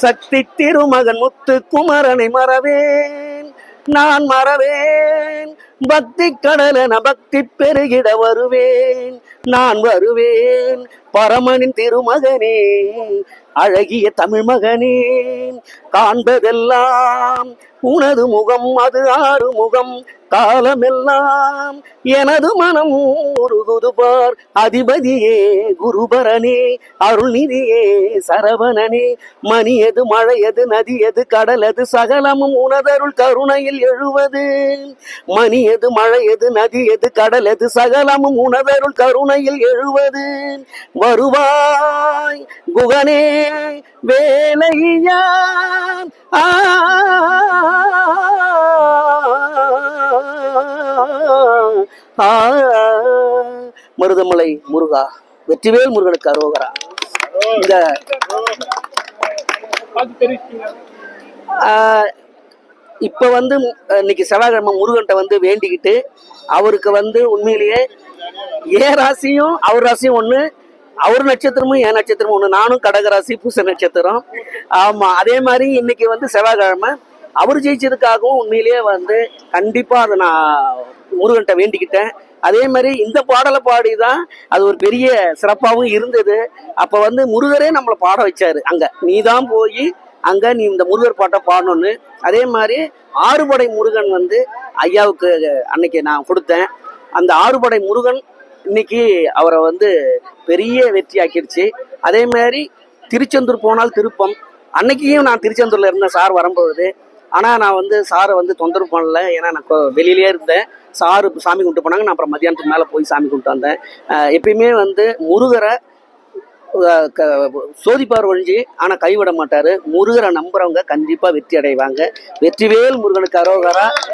சக்தி திருமகன் முத்து குமரனை மறவேன் நான் மறவேன். பக்தி கடலென பக்தி பெருகிட வருவேன் நான் வருவேன். பரமனின் திருமகனே அழகிய தமிழ் மகனே, காண்பதெல்லாம் உனது முகம் அது ஆறு முகம், காலமெல்லாம் எனது மனம் உருகுது பார். அதிபதியே குருபரனே அருள்நிதியே சரவணனே, மணியது மழையது நதியது கடலது சகலமும் உனதருள் கருணையில் எழுவது. மணியது மழையது நதியது கடலது சகலமும் உனதருள் கருணையில் எழுவது. வருவாய் குகனே வேலையா மருதமலை முருகா, வெற்றிவேல் முருகனுக்கு அரோகரா. இந்த இப்ப இன்னைக்கு செவ்வாய்க்கிழமை முருகன்ட்ட வேண்டிக்கிட்டு அவருக்கு உண்மையிலேயே ஏ ராசியும் அவர் ராசியும் ஒண்ணு, அவர் நட்சத்திரமும் என் நட்சத்திரமும் ஒண்ணு. நானும் கடகராசி பூச நட்சத்திரம். ஆமா, அதே மாதிரி இன்னைக்கு செவ்வாய்க்கிழமை அவர் ஜெயிச்சதுக்காகவும் உண்மையிலேயே கண்டிப்பா அதை நான் முருகன்ட்ட வேண்டிக்கிட்டேன். அதே மாதிரி இந்த பாடலை பாடிதான் அது ஒரு பெரிய சிறப்பாகவும் இருந்தது. அப்ப முருகரே நம்மளை பாட வச்சாரு. அங்க நீதான் போய் அங்க நீ இந்த முருகர் பாட்டை பாடணும்னு. அதே மாதிரி ஆறுபடை முருகன் ஐயாவுக்கு அன்னைக்கு நான் கொடுத்தேன். அந்த ஆறுபடை முருகன் இன்னைக்கு அவரை பெரிய வெற்றி ஆக்கிடுச்சு. அதே மாதிரி திருச்செந்தூர் போனால் திருப்பம். அன்னைக்கும் நான் திருச்செந்தூர்ல இருந்தேன் சார் வரும்போது. ஆனா நான் சாரை தொந்தரவு பண்ணல. ஏன்னா நான் வெளியிலேயே இருந்தேன். சாரு சாமி கும்பிட்டு போனாங்க. நான் அப்புறம் மத்தியானத்துக்கு மேல போய் சாமி கும்பிட்டு வந்தேன். எப்பயுமே முருகரை சோதிப்பார் ஒழிஞ்சு ஆனா கைவிட மாட்டாரு. முருகரை நம்புறவங்க கண்டிப்பா வெற்றி அடைவாங்க. வெற்றிவேல் முருகனுக்கு அரோகரா.